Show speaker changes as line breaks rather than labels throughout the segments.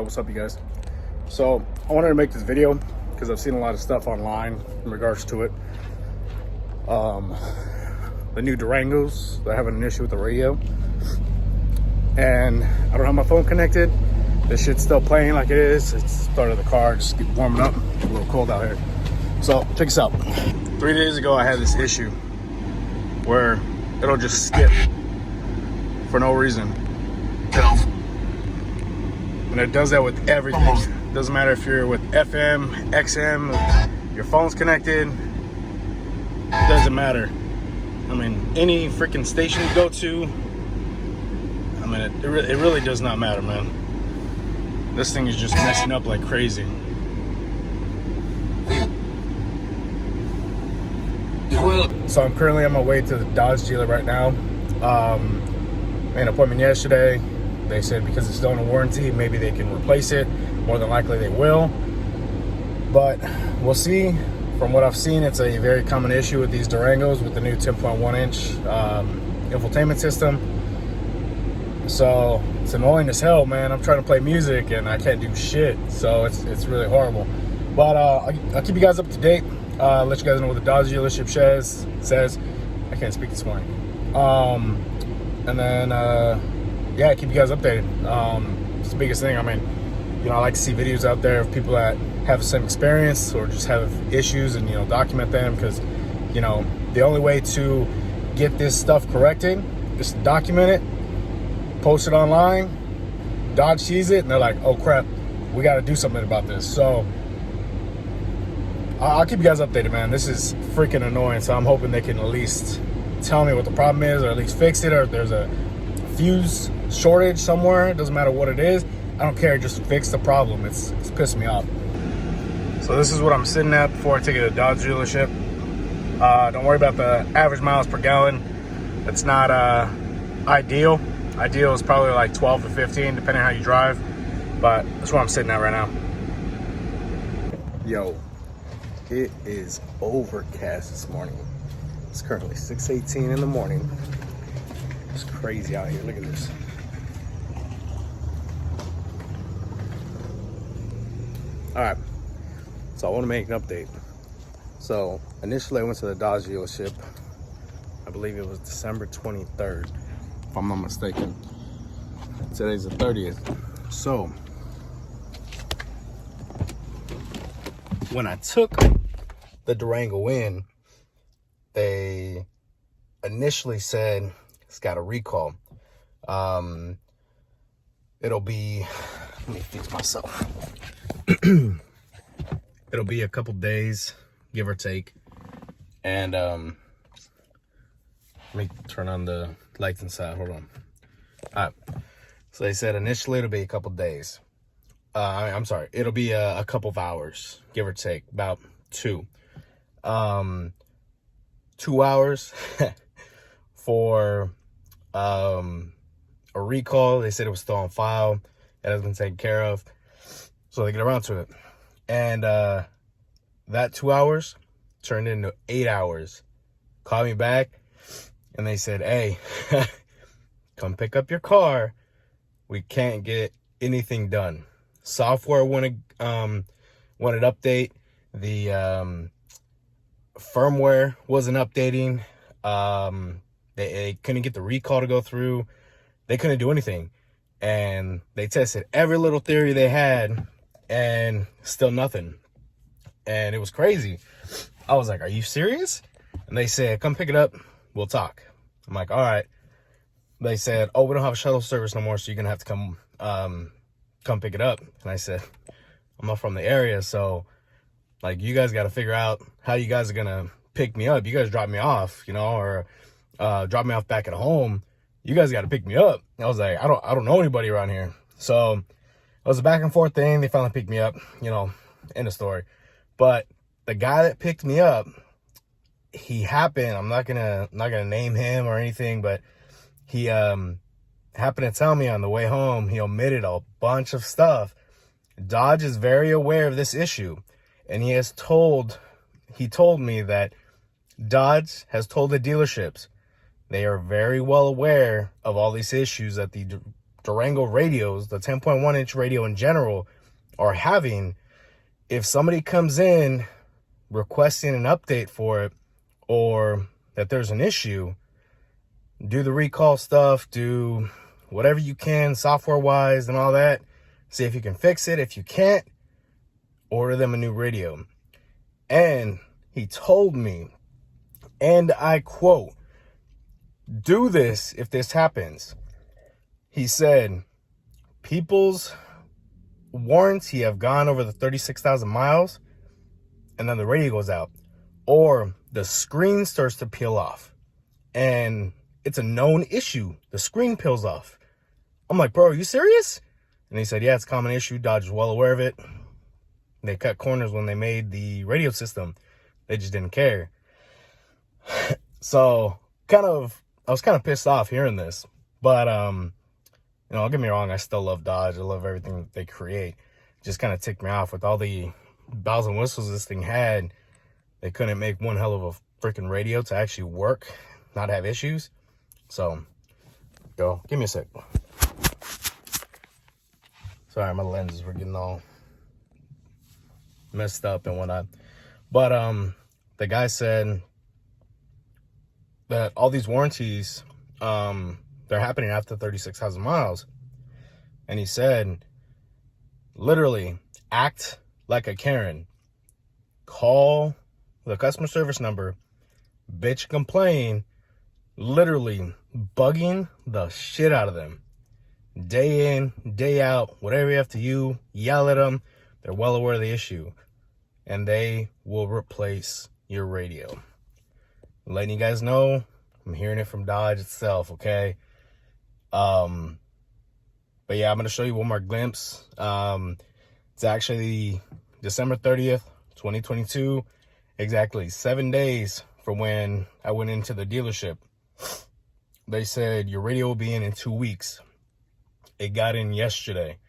Yo, what's up, you guys? So I wanted to make this video because I've seen a lot of stuff online in regards to it. The new Durangos, they're having an issue with the radio, and I don't have my phone connected. This shit's still playing like it is. It's started the car, just get warming up. It's a little cold out here. So check this out. 3 days ago, I had this issue where it'll just skip for no reason. And it does that with everything. Doesn't matter if you're with FM, XM, your phone's connected. It doesn't matter. I mean, any freaking station you go to, I mean, it really does not matter, man. This thing is just messing up like crazy. So I'm currently on my way to the Dodge dealer right now. Made an appointment yesterday. They said because it's still in a warranty, maybe they can replace it. More than likely they will. But we'll see. From what I've seen, it's a very common issue with these Durangos with the new 10.1-inch infotainment system. So it's annoying as hell, man. I'm trying to play music and I can't do shit. So it's really horrible. But I'll keep you guys up to date. Let you guys know what the Dodge dealership says. I can't speak this morning. And then yeah, keep you guys updated. It's the biggest thing. I mean, you know, I like to see videos out there of people that have the same experience or just have issues and, you know, document them, because, you know, the only way to get this stuff corrected is to document it, post it online. Dodge sees it and they're like, oh crap, we got to do something about this. So I'll keep you guys updated, man. This is freaking annoying. So I'm hoping they can at least tell me what the problem is, or at least fix it, or if there's a fuse shortage somewhere. It doesn't matter what it is. I don't care. Just fix the problem. It's pissing me off. So this is what I'm sitting at before I take it to the Dodge dealership. Don't worry about the average miles per gallon. It's not ideal. Ideal is probably like 12 to 15, depending on how you drive. But that's where I'm sitting at right now. Yo, it is overcast this morning. It's currently 6:18 in the morning. It's crazy out here. Look at this. All right. So I want to make an update. So initially I went to the Dodge dealership. I believe it was December 23rd, if I'm not mistaken. Today's the 30th. So when I took the Durango in, they initially said it's got a recall. It'll be, let me fix myself. It'll be a couple days, give or take. And let me turn on the lights inside. Hold on. All right. So they said initially it'll be a couple days. I'm sorry. It'll be a couple of hours, give or take, about 2. 2 hours for a recall. They said it was still on file. It has been taken care of. So they get around to it. And that 2 hours turned into 8 hours. Called me back and they said, hey, come pick up your car. We can't get anything done. Software wanted update. The firmware wasn't updating. They couldn't get the recall to go through. They couldn't do anything. And they tested every little theory they had, and still nothing. And it was crazy. I was like, are you serious? And they said, come pick it up, we'll talk. I'm like, all right. They said, oh, we don't have a shuttle service no more, so you're gonna have to come pick it up. And I said, I'm not from the area, so like, you guys got to figure out how you guys are gonna pick me up. You guys drop me off, you know, or drop me off back at home. You guys got to pick me up. I was like, I don't know anybody around here. So it was a back and forth thing. They finally picked me up, you know, end of story. But the guy that picked me up, he happened, I'm not gonna name him or anything, but he happened to tell me on the way home, he omitted a bunch of stuff. Dodge is very aware of this issue, and he told me that Dodge has told the dealerships they are very well aware of all these issues that the Durango radios, the 10.1 inch radio in general, are having. If somebody comes in requesting an update for it, or that there's an issue, do the recall stuff, do whatever you can software wise and all that. See if you can fix it. If you can't, order them a new radio. And he told me, and I quote, do this if this happens. He said, people's warranty have gone over the 36,000 miles, and then the radio goes out, or the screen starts to peel off, and it's a known issue. The screen peels off. I'm like, bro, are you serious? And he said, yeah, it's a common issue. Dodge is well aware of it. They cut corners when they made the radio system. They just didn't care. So I was kind of pissed off hearing this, but don't get me wrong, I still love Dodge. I love everything that they create. It just kind of ticked me off with all the bells and whistles this thing had. They couldn't make one hell of a freaking radio to actually work, not have issues. So, give me a sec. Sorry, my lenses were getting all messed up and whatnot. But the guy said that all these warranties, they're happening after 36,000 miles. And he said, literally, act like a Karen. Call the customer service number, bitch, complain, literally bugging the shit out of them. Day in, day out, whatever you have to do, yell at them. They're well aware of the issue. And they will replace your radio. I'm letting you guys know, I'm hearing it from Dodge itself, okay? But yeah, I'm going to show you one more glimpse. It's actually December 30th, 2022. Exactly 7 days from when I went into the dealership. They said, your radio will be in 2 weeks. It got in yesterday.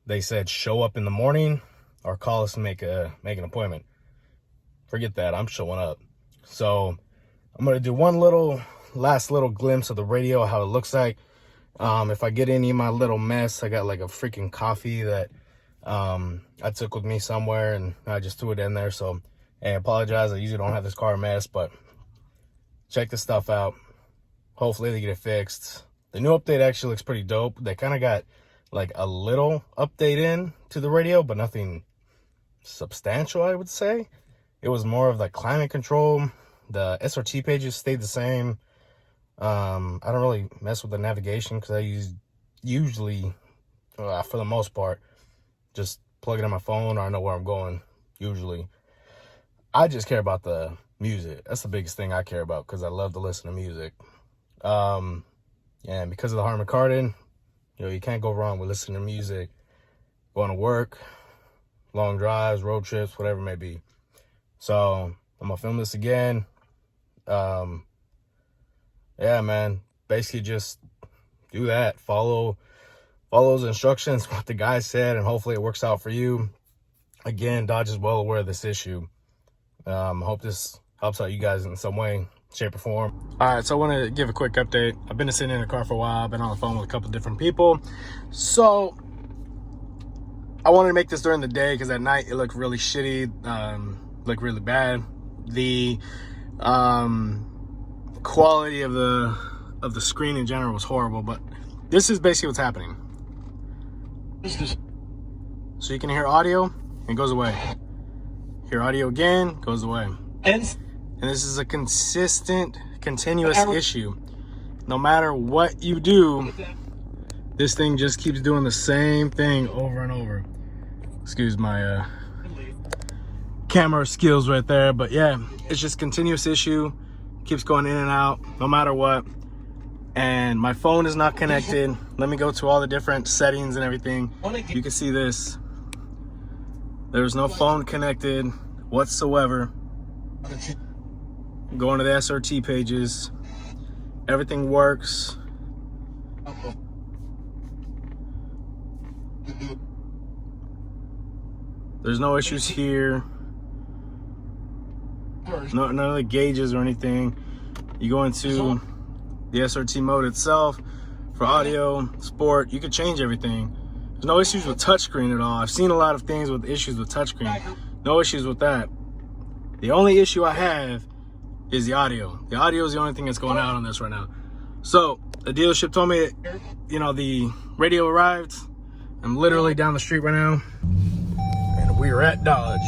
They said, show up in the morning or call us and make an appointment. Forget that, I'm showing up. So I'm going to do one last little glimpse of the radio, how it looks like. If I get any of my little mess, I got like a freaking coffee that I took with me somewhere and I just threw it in there. So I apologize. I usually don't have this car a mess, but check this stuff out. Hopefully they get it fixed. The new update actually looks pretty dope. They kind of got like a little update in to the radio, but nothing substantial, I would say. It was more of the climate control. The SRT pages stayed the same. I don't really mess with the navigation because I usually, for the most part, just plug it in my phone or I know where I'm going, usually. I just care about the music. That's the biggest thing I care about because I love to listen to music. And because of the Harman Kardon, you can't go wrong with listening to music, going to work, long drives, road trips, whatever it may be. So I'm gonna film this again. Yeah, man, basically just do that. Follow those instructions, what the guy said, and hopefully it works out for you. Again, Dodge is well aware of this issue. Hope this helps out you guys in some way, shape, or form. All right, so I want to give a quick update. I've been sitting in the car for a while. I've been on the phone with a couple different people. So I wanted to make this during the day because at night it looked really shitty, looked really bad. The quality of the screen in general was horrible, but this is basically what's happening. So you can hear audio and it goes away. Hear audio again, goes away. And this is a consistent, continuous issue. No matter what you do, this thing just keeps doing the same thing over and over. Excuse my camera skills right there, but yeah, it's just continuous issue. Keeps going in and out, no matter what. And my phone is not connected. Let me go to all the different settings and everything. You can see this. There's no phone connected whatsoever. Going to the SRT pages. Everything works. There's no issues here. None of the gauges or anything. You go into the SRT mode itself. for audio, sport. You can change everything. There's no issues with touchscreen at all. I've seen a lot of things with issues with touchscreen. No issues with that. The only issue I have is the audio. The audio is the only thing that's going out on this right now. So the dealership told me, you know, the radio arrived. I'm literally down the street right now, and we're at Dodge.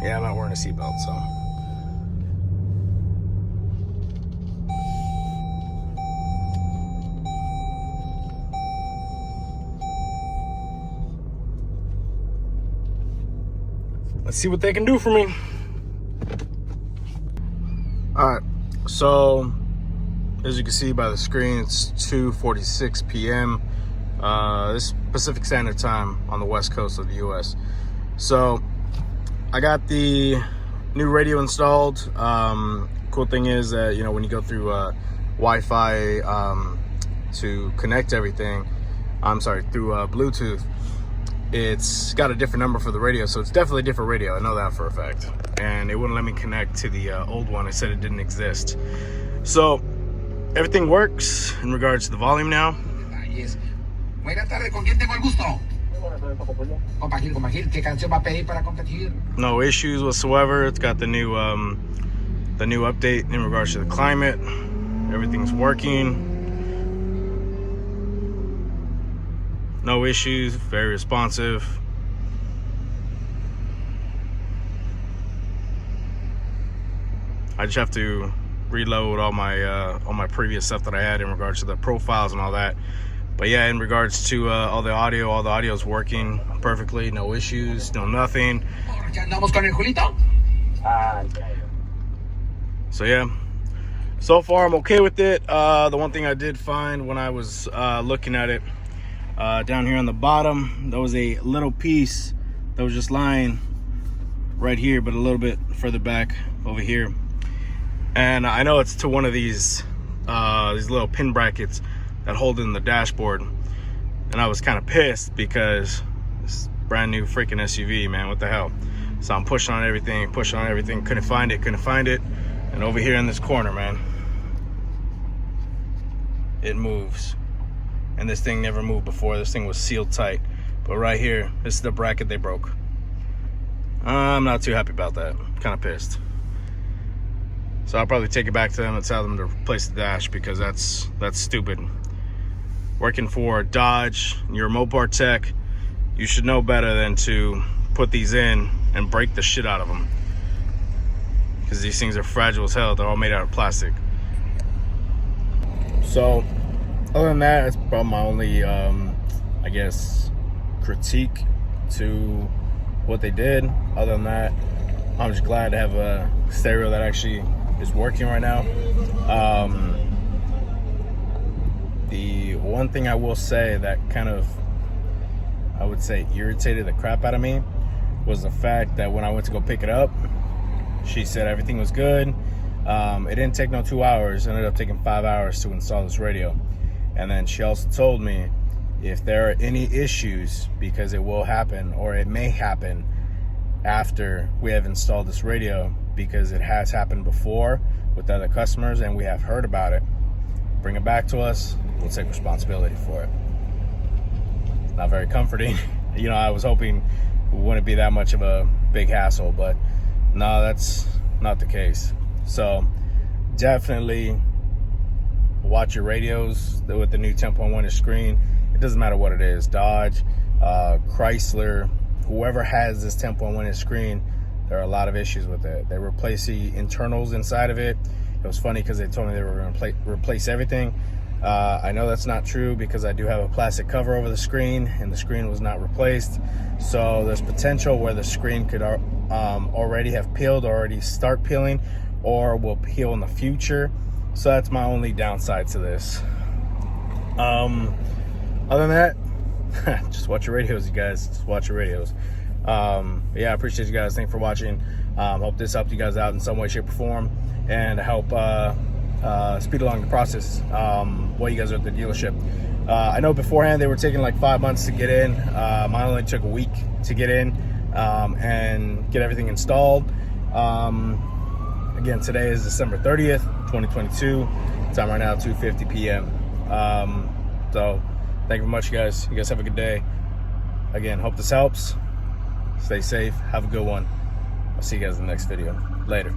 Yeah, I'm not wearing a seatbelt, so. Let's see what they can do for me. All right, so as you can see by the screen, it's 2:46 p.m. This is Pacific Standard Time on the west coast of the U.S. So I got the new radio installed. Cool thing is that, you know, when you go through Wi-Fi to connect everything, through Bluetooth, it's got a different number for the radio, so it's definitely a different radio. I know that for a fact. And it wouldn't let me connect to the old one. It said it didn't exist. So everything works in regards to the volume now. No issues whatsoever. It's got the new update in regards to the climate. Everything's working. No issues, very responsive. I just have to reload all my previous stuff that I had in regards to the profiles and all that. But yeah, in regards to all the audio is working perfectly. No issues, no nothing. So yeah, so far I'm okay with it. The one thing I did find when I was looking at it, down here on the bottom, there was a little piece that was just lying right here, but a little bit further back over here. And I know it's to one of these little pin brackets that hold in the dashboard. And I was kind of pissed because this brand new freaking SUV, man, what the hell? So I'm pushing on everything, couldn't find it. And over here in this corner, man, it moves. And this thing never moved before. This thing was sealed tight. But right here, this is the bracket they broke. I'm not too happy about that. Kind of pissed. So I'll probably take it back to them and tell them to replace the dash, because that's stupid. Working for Dodge, you're a Mopar tech, you should know better than to put these in and break the shit out of them. Because these things are fragile as hell. They're all made out of plastic. So other than that, it's probably my only, I guess, critique to what they did. Other than that, I'm just glad to have a stereo that actually is working right now. The one thing I will say that kind of, I would say, irritated the crap out of me was the fact that when I went to go pick it up, she said everything was good. It didn't take no 2 hours. It ended up taking 5 hours to install this radio. And then she also told me if there are any issues, because it will happen, or it may happen after we have installed this radio, because it has happened before with other customers and we have heard about it, bring it back to us. We'll take responsibility for it. Not very comforting. You know, I was hoping it wouldn't be that much of a big hassle, but no, that's not the case. So definitely watch your radios with the new 10.1-inch screen. It doesn't matter what it is, Dodge, Chrysler, whoever has this 10.1-inch screen, there are a lot of issues with it. They replace the internals inside of it. It was funny because they told me they were going to replace everything. I know that's not true, because I do have a plastic cover over the screen and the screen was not replaced. So there's potential where the screen could already have peeled, already start peeling, or will peel in the future. So that's my only downside to this. Other than that, just watch your radios, you guys. Just watch your radios. Yeah, I appreciate you guys. Thanks for watching. Hope this helped you guys out in some way, shape, or form, and help speed along the process while you guys are at the dealership. I know beforehand they were taking like 5 months to get in. Mine only took a week to get in and get everything installed. Again, today is December 30th, 2022. Time right now, 2:50 p.m. So thank you very much, guys. You guys have a good day. Again, hope this helps. Stay safe. Have a good one. I'll see you guys in the next video. Later.